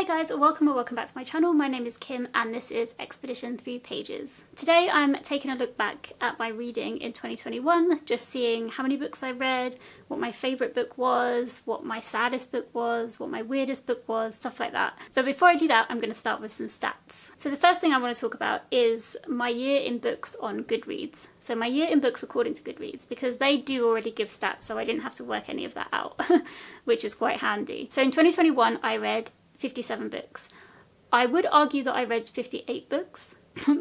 guys, welcome back to my channel. My name is Kim and this is Expedition Through Pages. Today I'm taking a look back at my reading in 2021, just seeing how many books I read, what my favourite book was, what my saddest book was, what my weirdest book was, stuff like that. But before I do that, I'm going to start with some stats. So the first thing I want to talk about is my year in books on Goodreads. So my year in books according to Goodreads, because they do already give stats, so I didn't have to work any of that out, which is quite handy. So in 2021 I read 57 books. I would argue that I read 58 books,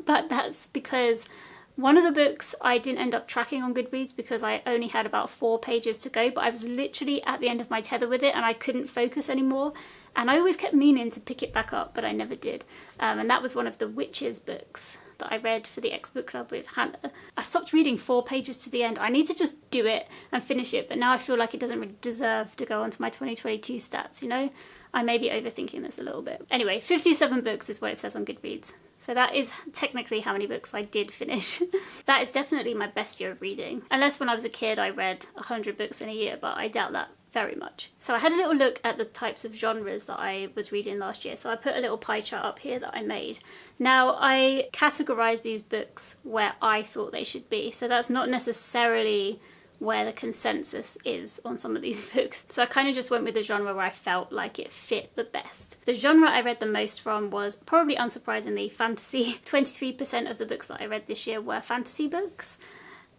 but that's because one of the books I didn't end up tracking on Goodreads because I only had about 4 pages to go, but I was literally at the end of my tether with it and I couldn't focus anymore. And I always kept meaning to pick it back up, but I never did. And that was one of the Witches books that I read for the Book Club with Hannah. I stopped reading 4 pages to the end. I need to just do it and finish it, but now I feel like it doesn't really deserve to go onto my 2022 stats, you know? I may be overthinking this a little bit. Anyway, 57 books is what it says on Goodreads. So that is technically how many books I did finish. That is definitely my best year of reading. Unless when I was a kid I read 100 books in a year, but I doubt that very much. So I had a little look at the types of genres that I was reading last year. So I put a little pie chart up here that I made. Now I categorised these books where I thought they should be. So that's not necessarily where the consensus is on some of these books. So I kind of just went with the genre where I felt like it fit the best. The genre I read the most from was, probably unsurprisingly, fantasy. 23% of the books that I read this year were fantasy books.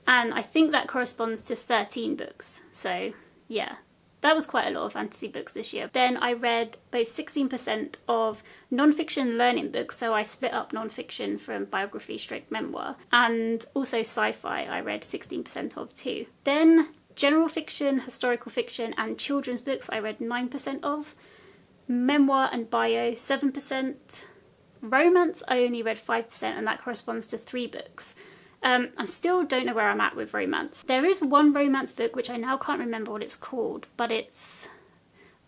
And I think that corresponds to 13 books. So yeah, that was quite a lot of fantasy books this year. Then I read both 16% of non-fiction learning books, so I split up non-fiction from biography straight memoir, and also sci-fi I read 16% of too. Then general fiction, historical fiction and children's books I read 9% of. Memoir and bio 7%. Romance I only read 5%, and that corresponds to 3 books. I still don't know where I'm at with romance. There is one romance book which I now can't remember what it's called, but it's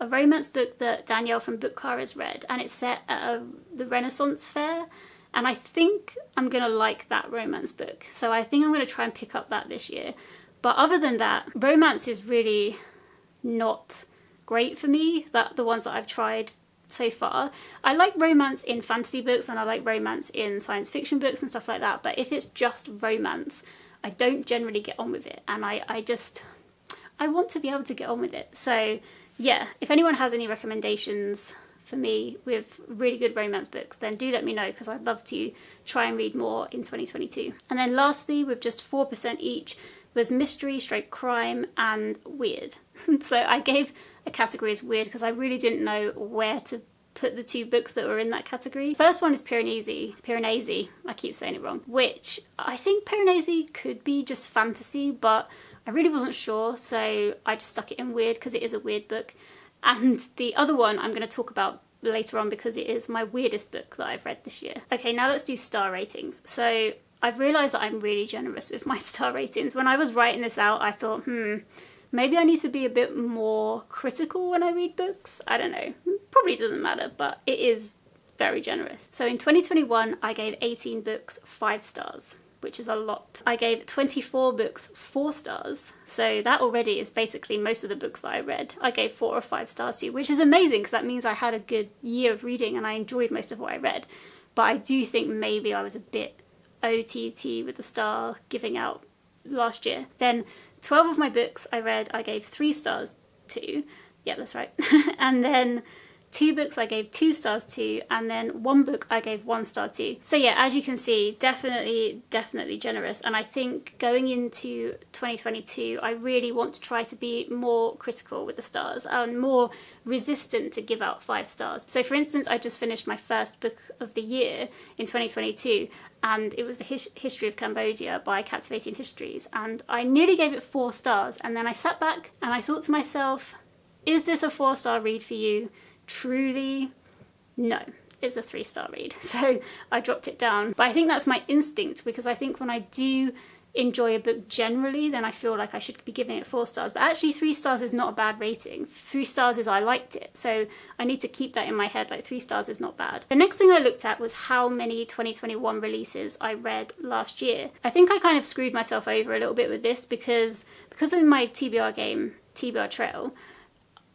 a romance book that Danielle from Book Car has read, and it's set at the Renaissance Fair, and I think I'm going to like that romance book. So I think I'm going to try and pick up that this year. But other than that, romance is really not great for me, the ones that I've tried so far. I like romance in fantasy books and I like romance in science fiction books and stuff like that, but if it's just romance, I don't generally get on with it, and I want to be able to get on with it. So yeah, if anyone has any recommendations for me with really good romance books, then do let me know, because I'd love to try and read more in 2022. And then lastly, with just 4% each, was mystery, crime and weird. So I gave a category as weird because I really didn't know where to put the 2 books that were in that category. First one is Piranesi, I keep saying it wrong, which I think Piranesi could be just fantasy, but I really wasn't sure, so I just stuck it in weird because it is a weird book. And the other one I'm going to talk about later on because it is my weirdest book that I've read this year. Okay, now let's do star ratings. So I've realised that I'm really generous with my star ratings. When I was writing this out, I thought, maybe I need to be a bit more critical when I read books. I don't know. Probably doesn't matter, but it is very generous. So in 2021, I gave 18 books 5 stars, which is a lot. I gave 24 books 4 stars. So that already is basically most of the books that I read. I gave 4 or 5 stars to, which is amazing because that means I had a good year of reading and I enjoyed most of what I read. But I do think maybe I was a bit OTT with the star giving out last year. Then 12 of my books I read I gave 3 stars to. Yeah, that's right. And then 2 books I gave 2 stars to, and then 1 book I gave 1 star to. So yeah, as you can see, definitely generous. And I think going into 2022, I really want to try to be more critical with the stars and more resistant to give out 5 stars. So for instance, I just finished my first book of the year in 2022, and it was the History of Cambodia by Captivating Histories, and I nearly gave it 4 stars, and then I sat back and I thought to myself, is this a 4-star read for you? Truly, no, it's a 3-star read. So I dropped it down. But I think that's my instinct, because I think when I do enjoy a book generally, then I feel like I should be giving it 4 stars. But actually 3 stars is not a bad rating. 3 stars is I liked it. So I need to keep that in my head, like 3 stars is not bad. The next thing I looked at was how many 2021 releases I read last year. I think I kind of screwed myself over a little bit with this because of my TBR game, TBR Trail,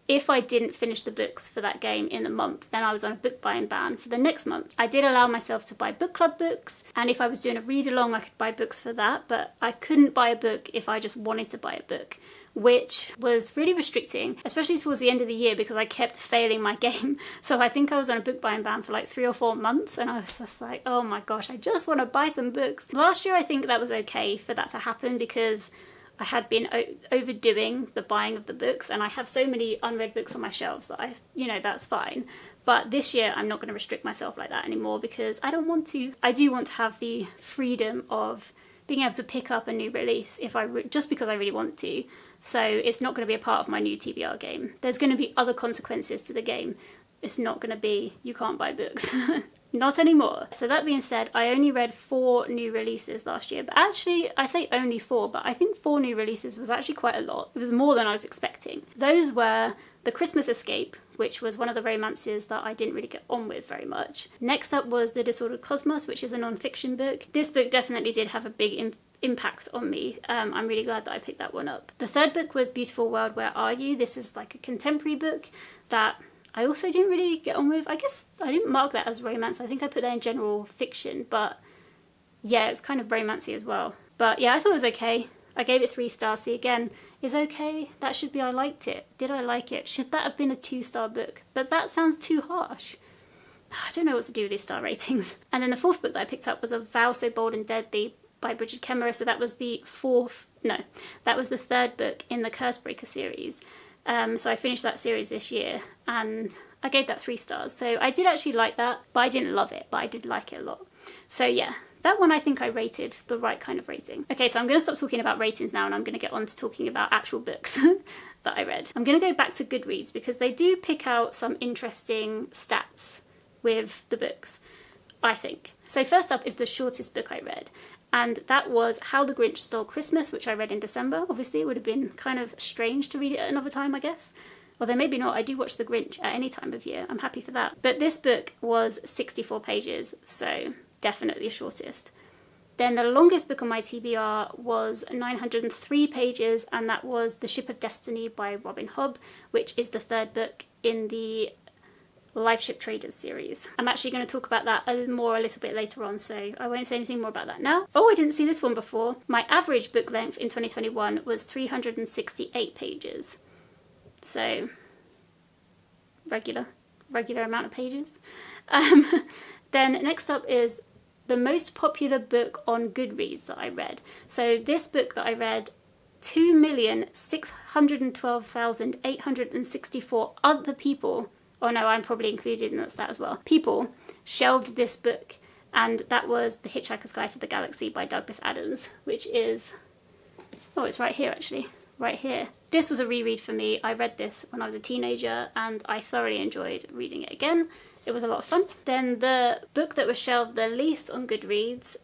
if I didn't finish the books for that game in a month, then I was on a book buying ban for the next month. I did allow myself to buy book club books, and if I was doing a read along, I could buy books for that, but I couldn't buy a book if I just wanted to buy a book, which was really restricting, especially towards the end of the year because I kept failing my game. So I think I was on a book buying ban for like 3 or 4 months, and I was just like, oh my gosh, I just want to buy some books. Last year I think that was okay for that to happen because I had been overdoing the buying of the books, and I have so many unread books on my shelves that that's fine. But this year I'm not going to restrict myself like that anymore because I don't want to. I do want to have the freedom of being able to pick up a new release just because I really want to. So it's not going to be a part of my new TBR game. There's going to be other consequences to the game. It's not going to be, you can't buy books. Not anymore. So that being said, I only read 4 new releases last year. But actually, I say only 4, but I think 4 new releases was actually quite a lot. It was more than I was expecting. Those were The Christmas Escape, which was one of the romances that I didn't really get on with very much. Next up was The Disordered Cosmos, which is a non-fiction book. This book definitely did have a big impact on me. I'm really glad that I picked that one up. The third book was Beautiful World, Where Are You? This is like a contemporary book that I also didn't really get on with. I guess I didn't mark that as romance. I think I put that in general fiction, but yeah, it's kind of romancy as well. But yeah, I thought it was okay. I gave it 3 stars. See, again, is okay. That should be I liked it. Did I like it? Should that have been a 2-star book? But that sounds too harsh. I don't know what to do with these star ratings. And then the 4th book that I picked up was A Vow So Bold and Deadly by Bridget Kemmerer. So that was the 3rd book in the Cursebreaker series. So I finished that series this year and I gave that 3 stars. So I did actually like that, but I didn't love it, but I did like it a lot. So yeah, that one I think I rated the right kind of rating. Okay, so I'm going to stop talking about ratings now and I'm going to get on to talking about actual books that I read. I'm going to go back to Goodreads because they do pick out some interesting stats with the books, I think. So first up is the shortest book I read. And that was How the Grinch Stole Christmas, which I read in December. Obviously, it would have been kind of strange to read it at another time, I guess. Although maybe not, I do watch The Grinch at any time of year. I'm happy for that. But this book was 64 pages, so definitely the shortest. Then the longest book on my TBR was 903 pages, and that was The Ship of Destiny by Robin Hobb, which is the 3rd book in the Lifeship Traders series. I'm actually going to talk about that a little bit later on, so I won't say anything more about that now. Oh, I didn't see this one before. My average book length in 2021 was 368 pages. So, regular amount of pages. Then next up is the most popular book on Goodreads that I read. So this book that I read, 2,612,864 other people, oh no, I'm probably included in that stat as well, people shelved this book, and that was The Hitchhiker's Guide to the Galaxy by Douglas Adams, which is, oh, it's right here actually, right here. This was a reread for me. I read this when I was a teenager and I thoroughly enjoyed reading it again. It was a lot of fun. Then the book that was shelved the least on Goodreads,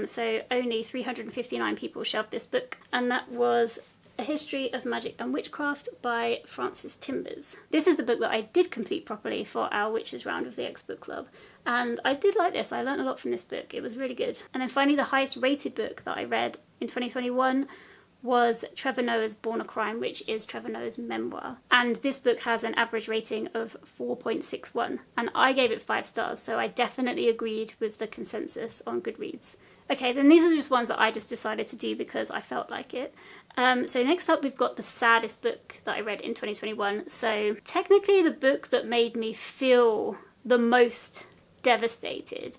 so only 359 people shelved this book, and that was A History of Magic and Witchcraft by Frances Timbers. This is the book that I did complete properly for our Witches round of the X Book Club, and I did like this. I learned a lot from this book. It was really good. And then finally, the highest rated book that I read in 2021 was Trevor Noah's Born a Crime, which is Trevor Noah's memoir. And this book has an average rating of 4.61, and I gave it 5 stars, so I definitely agreed with the consensus on Goodreads. Okay, then these are just ones that I just decided to do because I felt like it. So next up we've got the saddest book that I read in 2021. So technically the book that made me feel the most devastated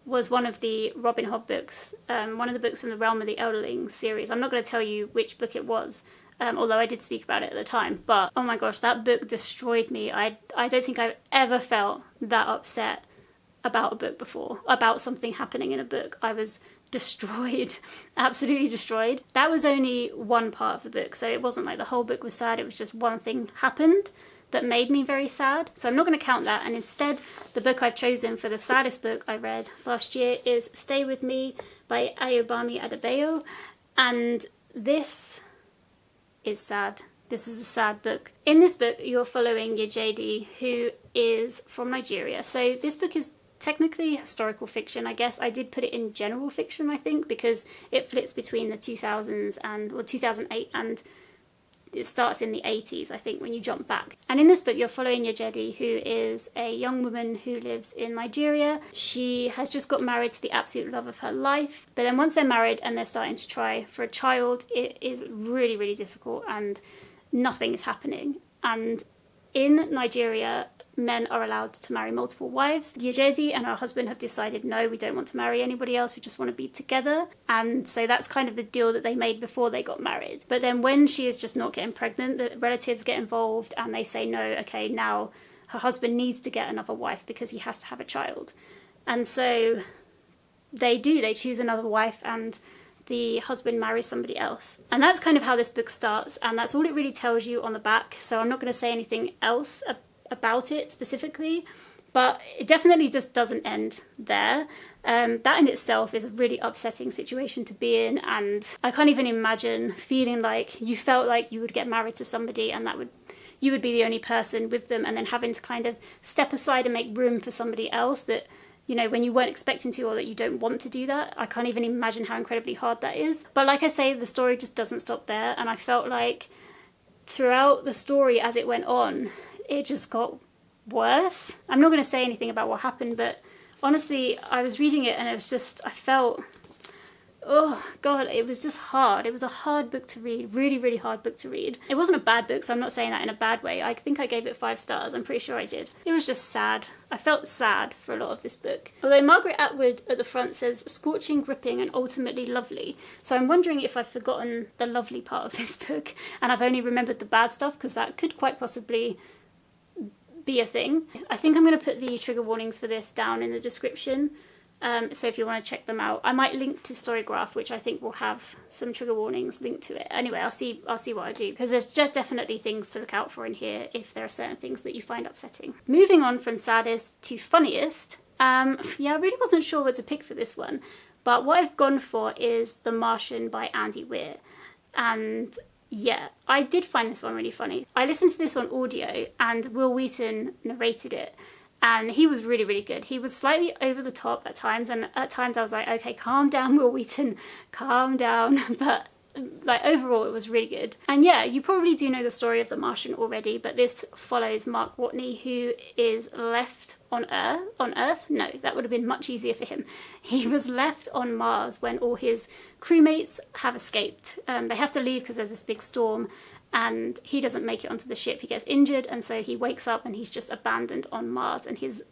was one of the Robin Hobb books, one of the books from the Realm of the Elderling series. I'm not going to tell you which book it was, although I did speak about it at the time, but oh my gosh, that book destroyed me. I don't think I've ever felt that upset about a book before, about something happening in a book. I was destroyed, absolutely destroyed. That was only one part of the book, so it wasn't like the whole book was sad, it was just one thing happened that made me very sad. So I'm not going to count that, and instead the book I've chosen for the saddest book I read last year is Stay With Me by Ayobami Adebayo, and this is sad. This is a sad book. In this book you're following Yejide, who is from Nigeria. So this book is technically historical fiction, I guess. I did put it in general fiction, I think, because it flips between the 2000s and, or 2008 and it starts in the 80s, I think, when you jump back. And in this book, you're following Yejedi, who is a young woman who lives in Nigeria. She has just got married to the absolute love of her life. But then once they're married and they're starting to try for a child, it is really, really difficult and nothing is happening. And in Nigeria, men are allowed to marry multiple wives. Yejedi and her husband have decided, no, we don't want to marry anybody else, we just want to be together. And so that's kind of the deal that they made before they got married. But then when she is just not getting pregnant, the relatives get involved and they say, no, okay, now her husband needs to get another wife because he has to have a child. And so they choose another wife, and the husband marries somebody else. And that's kind of how this book starts, and that's all it really tells you on the back. So I'm not going to say anything else about it specifically, but it definitely just doesn't end there. That in itself is a really upsetting situation to be in, and I can't even imagine feeling like you felt like you would get married to somebody and you would be the only person with them, and then having to kind of step aside and make room for somebody else that, you know, when you weren't expecting to, or that you don't want to do that. I can't even imagine how incredibly hard that is. But like I say, the story just doesn't stop there, and I felt like throughout the story as it went on, it just got worse. I'm not going to say anything about what happened, but honestly, I was reading it and it was just, I felt, oh God, it was just hard. It was a hard book to read, really, really hard book to read. It wasn't a bad book, so I'm not saying that in a bad way. I think I gave it 5 stars, I'm pretty sure I did. It was just sad. I felt sad for a lot of this book. Although Margaret Atwood at the front says, scorching, gripping, and ultimately lovely. So I'm wondering if I've forgotten the lovely part of this book, and I've only remembered the bad stuff, because that could quite possibly be a thing. I think I'm going to put the trigger warnings for this down in the description, so if you want to check them out. I might link to Storygraph, which I think will have some trigger warnings linked to it. Anyway, I'll see what I do, because there's just definitely things to look out for in here if there are certain things that you find upsetting. Moving on from saddest to funniest, yeah, I really wasn't sure what to pick for this one, but what I've gone for is The Martian by Andy Weir. And yeah, I did find this one really funny. I listened to this on audio and Will Wheaton narrated it, and he was really, really good. He was slightly over the top at times, and at times I was like, okay, calm down, Will Wheaton, calm down. But like overall it was really good. And yeah, you probably do know the story of The Martian already, but this follows Mark Watney, who is left on Earth? No, that would have been much easier for him. He was left on Mars when all his crewmates have escaped. They have to leave because there's this big storm, and he doesn't make it onto the ship. He gets injured, and so he wakes up and he's just abandoned on Mars, and his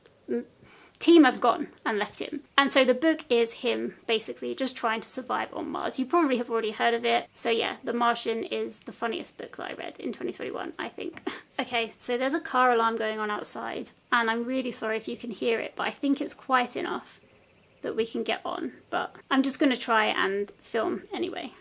team have gone and left him. And so the book is him basically just trying to survive on Mars. You probably have already heard of it. So yeah, The Martian is the funniest book that I read in 2021, I think. Okay, so there's a car alarm going on outside, and I'm really sorry if you can hear it, but I think it's quiet enough that we can get on. But I'm just going to try and film anyway.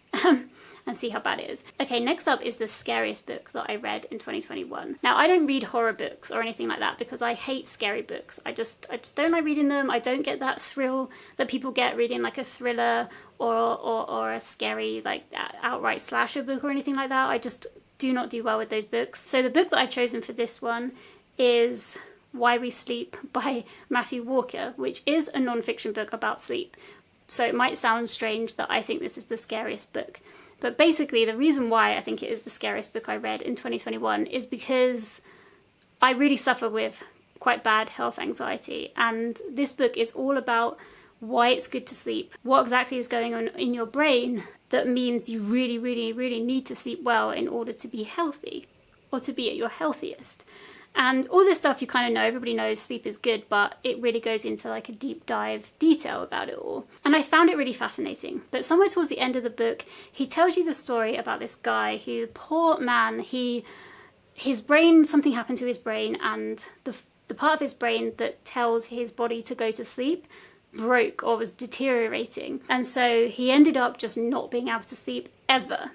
And see how bad it is. Okay, next up is the scariest book that I read in 2021. Now, I don't read horror books or anything like that because I hate scary books. I just don't like reading them. I don't get that thrill that people get reading like a thriller or a scary like outright slasher book or anything like that. I just do not do well with those books. So the book that I've chosen for this one is Why We Sleep by Matthew Walker, which is a non-fiction book about sleep. So it might sound strange that I think this is the scariest book. But basically, the reason why I think it is the scariest book I read in 2021 is because I really suffer with quite bad health anxiety. And this book is all about why it's good to sleep, what exactly is going on in your brain that means you really, really, really need to sleep well in order to be healthy or to be at your healthiest. And all this stuff you kind of know, everybody knows sleep is good, but it really goes into like a deep dive detail about it all. And I found it really fascinating. But somewhere towards the end of the book, he tells you the story about this guy who, poor man, his brain, something happened to his brain, and the part of his brain that tells his body to go to sleep broke or was deteriorating. And so he ended up just not being able to sleep ever.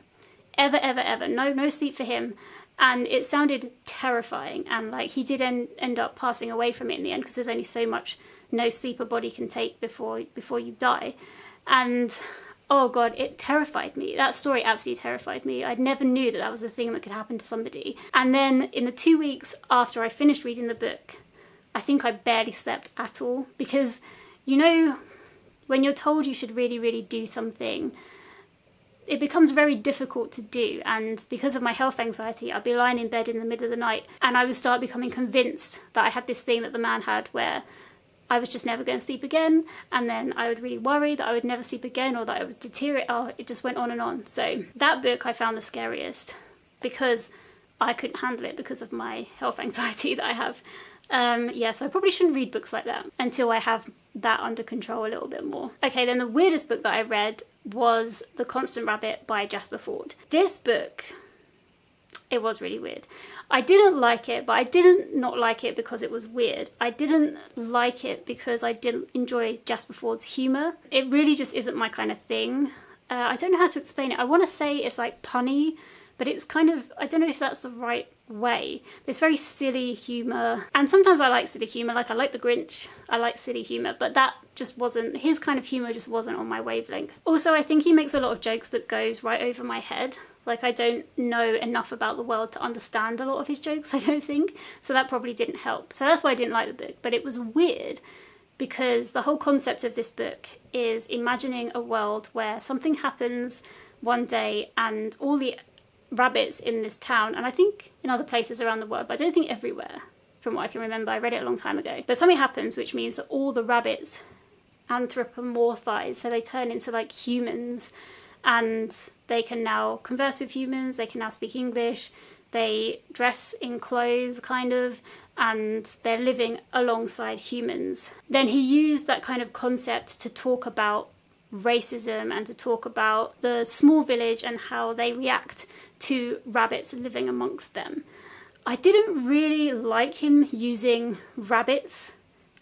Ever, ever, ever. No sleep for him. And it sounded terrifying, and like he did end up passing away from it in the end because there's only so much no sleep a body can take before you die. And oh God, it terrified me. That story absolutely terrified me. I never knew that was a thing that could happen to somebody. And then in the 2 weeks after I finished reading the book, I think I barely slept at all, because you know when you're told you should really, really do something it becomes very difficult to do. And because of my health anxiety, I'd be lying in bed in the middle of the night and I would start becoming convinced that I had this thing that the man had where I was just never going to sleep again. And then I would really worry that I would never sleep again or that I was deteriorate. Oh, it just went on and on. So that book I found the scariest because I couldn't handle it because of my health anxiety that I have. Yeah, so I probably shouldn't read books like that until I have that under control a little bit more. Okay, then the weirdest book that I read was The Constant Rabbit by Jasper Fforde. This book, it was really weird. I didn't like it, but I didn't not like it because it was weird. I didn't like it because I didn't enjoy Jasper Fforde's humour. It really just isn't my kind of thing. I don't know how to explain it. I want to say it's like punny, but it's kind of, I don't know if that's the right way. There's very silly humour, and sometimes I like silly humour, like I like The Grinch, I like silly humour, but that just wasn't, his kind of humour just wasn't on my wavelength. Also, I think he makes a lot of jokes that goes right over my head. Like, I don't know enough about the world to understand a lot of his jokes, I don't think, so that probably didn't help. So that's why I didn't like the book, but it was weird because the whole concept of this book is imagining a world where something happens one day and all the rabbits in this town, and I think in other places around the world, but I don't think everywhere, from what I can remember. I read it a long time ago. But something happens which means that all the rabbits anthropomorphize, so they turn into like humans, and they can now converse with humans, they can now speak English, they dress in clothes kind of, and they're living alongside humans. Then he used that kind of concept to talk about racism and to talk about the small village and how they react to rabbits living amongst them. I didn't really like him using rabbits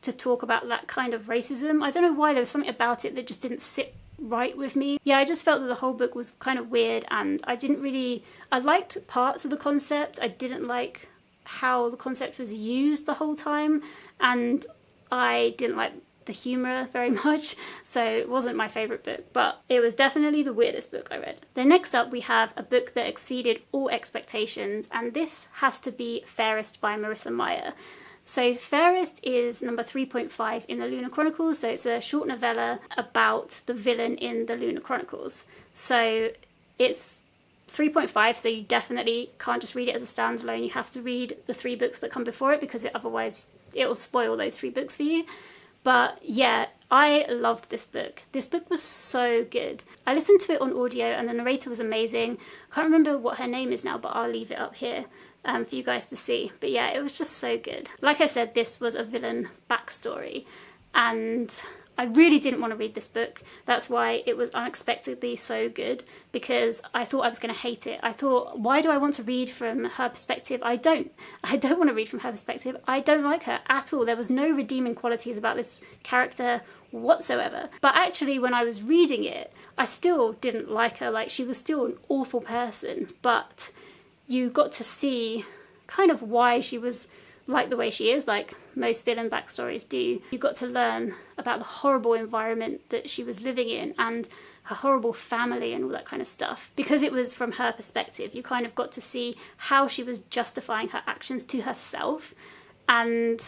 to talk about that kind of racism. I don't know why, there was something about it that just didn't sit right with me. Yeah, I just felt that the whole book was kind of weird, and I liked parts of the concept. I didn't like how the concept was used the whole time, and I didn't like the humour very much, so it wasn't my favourite book, but it was definitely the weirdest book I read. Then next up we have a book that exceeded all expectations, and this has to be Fairest by Marissa Meyer. So Fairest is number 3.5 in the Lunar Chronicles, so it's a short novella about the villain in the Lunar Chronicles. So it's 3.5, so you definitely can't just read it as a standalone. You have to read the 3 books that come before it, because otherwise it will spoil those 3 books for you. But yeah, I loved this book. This book was so good. I listened to it on audio and the narrator was amazing. I can't remember what her name is now, but I'll leave it up here for you guys to see. But yeah, it was just so good. Like I said, this was a villain backstory, and I really didn't want to read this book. That's why it was unexpectedly so good, because I thought I was going to hate it. I thought, why do I want to read from her perspective? I don't want to read from her perspective. I don't like her at all. There was no redeeming qualities about this character whatsoever. But actually, when I was reading it, I still didn't like her. Like, she was still an awful person, but you got to see kind of why she was like the way she is, like most villain backstories do. You got to learn about the horrible environment that she was living in and her horrible family and all that kind of stuff. Because it was from her perspective, you kind of got to see how she was justifying her actions to herself, and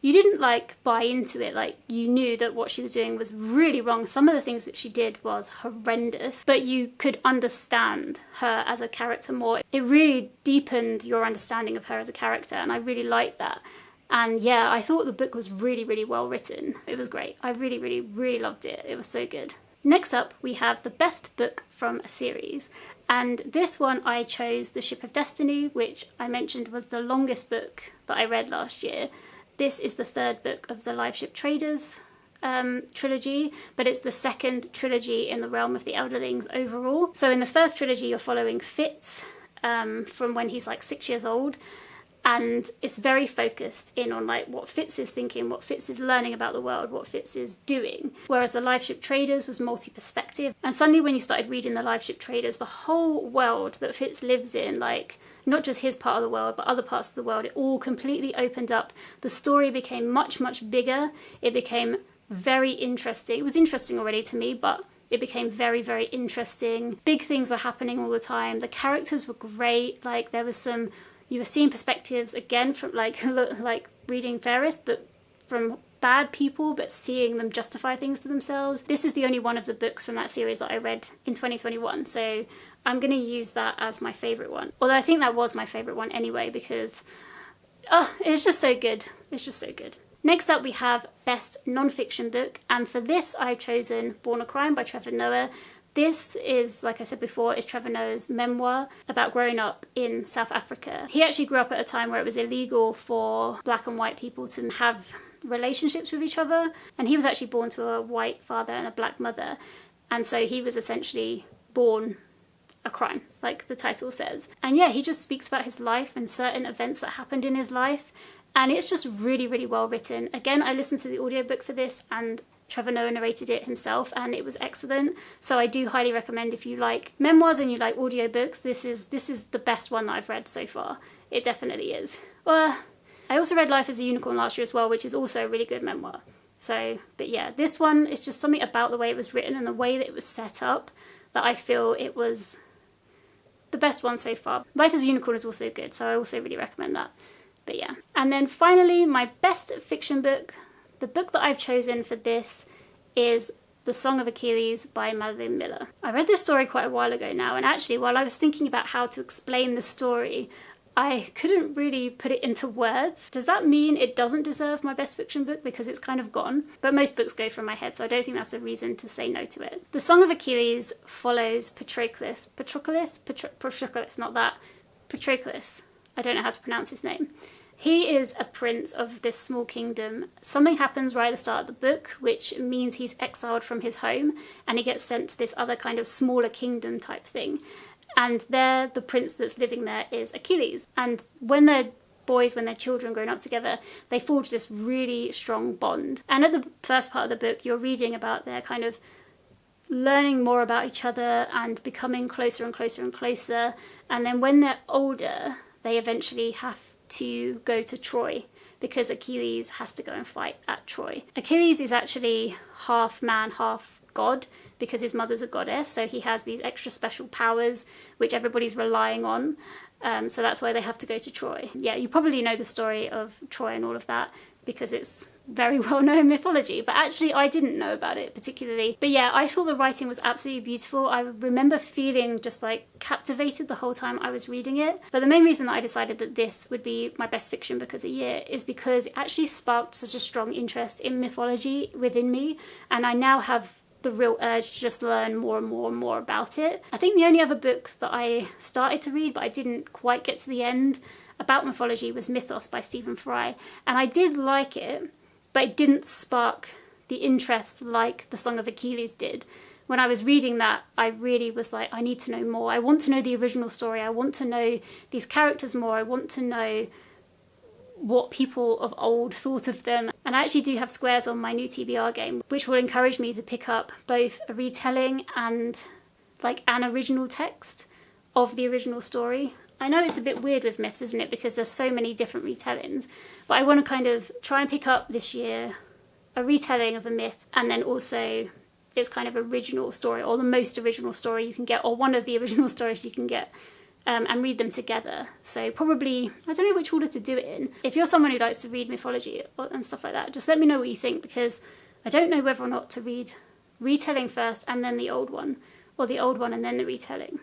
you didn't like buy into it. Like, you knew that what she was doing was really wrong. Some of the things that she did was horrendous, but you could understand her as a character more. It really deepened your understanding of her as a character, and I really liked that. And yeah, I thought the book was really, really well written. It was great. I really, really, really loved it. It was so good. Next up, we have the best book from a series. And this one I chose The Ship of Destiny, which I mentioned was the longest book that I read last year. This is the 3rd book of the Live Ship Traders trilogy, but it's the 2nd trilogy in the realm of the Elderlings overall. So in the first trilogy, you're following Fitz from when he's like 6 years old, and it's very focused in on like what Fitz is thinking, what Fitz is learning about the world, what Fitz is doing. Whereas the Live Ship Traders was multi-perspective, and suddenly when you started reading the Live Ship Traders, the whole world that Fitz lives in, like not just his part of the world, but other parts of the world, it all completely opened up. The story became much, much bigger. It became very interesting. It was interesting already to me, but it became very, very interesting. Big things were happening all the time. The characters were great. Like, there was some, you were seeing perspectives again from like reading Fairest, but from bad people but seeing them justify things to themselves. This is the only one of the books from that series that I read in 2021, so I'm going to use that as my favourite one. Although I think that was my favourite one anyway, because it's just so good. It's just so good. Next up we have Best Non-Fiction Book, and for this I've chosen Born a Crime by Trevor Noah. This is, like I said before, is Trevor Noah's memoir about growing up in South Africa. He actually grew up at a time where it was illegal for black and white people to have relationships with each other, and he was actually born to a white father and a black mother, and so he was essentially born a crime, like the title says. And yeah, he just speaks about his life and certain events that happened in his life, and it's just really, really well written. Again, I listened to the audiobook for this, and Trevor Noah narrated it himself, and it was excellent. So I do highly recommend, if you like memoirs and you like audiobooks, this is the best one that I've read so far. It definitely is. Well, I also read Life as a Unicorn last year as well, which is also a really good memoir. So, but yeah, this one is just something about the way it was written and the way that it was set up that I feel it was the best one so far. Life as a Unicorn is also good, so I also really recommend that. But yeah. And then finally, my best fiction book. The book that I've chosen for this is The Song of Achilles by Madeline Miller. I read this story quite a while ago now, and actually while I was thinking about how to explain the story, I couldn't really put it into words. Does that mean it doesn't deserve my best fiction book because it's kind of gone? But most books go from my head, so I don't think that's a reason to say no to it. The Song of Achilles follows Patroclus, not that, Patroclus. I don't know how to pronounce his name. He is a prince of this small kingdom. Something happens right at the start of the book, which means he's exiled from his home, and he gets sent to this other kind of smaller kingdom type thing. And there, the prince that's living there is Achilles. And when they're boys, when they're children growing up together, they forge this really strong bond. And at the first part of the book, you're reading about their kind of learning more about each other and becoming closer and closer and closer. And then when they're older, they eventually have to go to Troy because Achilles has to go and fight at Troy. Achilles is actually half man, half god because his mother's a goddess, so he has these extra special powers which everybody's relying on. So that's why they have to go to Troy. Yeah, you probably know the story of Troy and all of that because it's very well-known mythology, but actually I didn't know about it particularly. But yeah, I thought the writing was absolutely beautiful. I remember feeling just like captivated the whole time I was reading it. But the main reason that I decided that this would be my best fiction book of the year is because it actually sparked such a strong interest in mythology within me, and I now have the real urge to just learn more and more and more about it. I think the only other book that I started to read but I didn't quite get to the end about mythology was Mythos by Stephen Fry, and I did like it, but it didn't spark the interest like The Song of Achilles did. When I was reading that, I really was like, I need to know more. I want to know the original story. I want to know these characters more. I want to know what people of old thought of them. And I actually do have squares on my new TBR game, which will encourage me to pick up both a retelling and like an original text of the original story. I know it's a bit weird with myths, isn't it? Because there's so many different retellings. But I want to kind of try and pick up this year a retelling of a myth, and then also its kind of original story, or the most original story you can get, or one of the original stories you can get, and read them together. So probably, I don't know which order to do it in. If you're someone who likes to read mythology and stuff like that, just let me know what you think, because I don't know whether or not to read retelling first and then the old one, or the old one and then the retelling,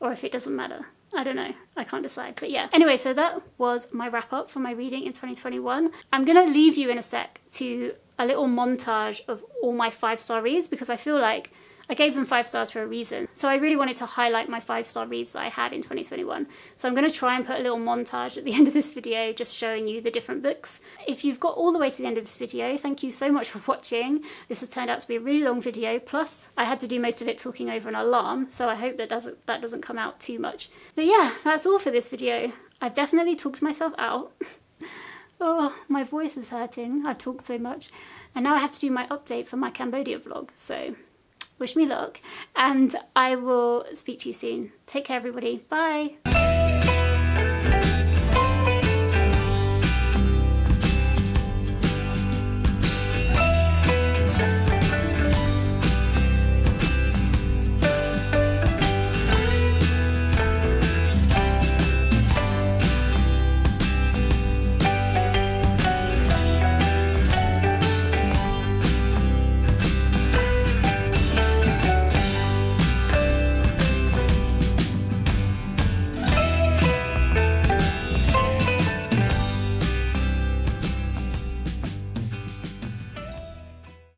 or if it doesn't matter. I don't know. I can't decide. But yeah. Anyway, so that was my wrap up for my reading in 2021. I'm going to leave you in a sec to a little montage of all my 5-star reads because I feel like I gave them 5 stars for a reason. So I really wanted to highlight my 5-star reads that I had in 2021. So I'm going to try and put a little montage at the end of this video just showing you the different books. If you've got all the way to the end of this video, thank you so much for watching. This has turned out to be a really long video, plus I had to do most of it talking over an alarm, so I hope that doesn't come out too much. But yeah, that's all for this video. I've definitely talked myself out. Oh, my voice is hurting. I've talked so much. And now I have to do my update for my Cambodia vlog, so wish me luck, and I will speak to you soon. Take care, everybody. Bye.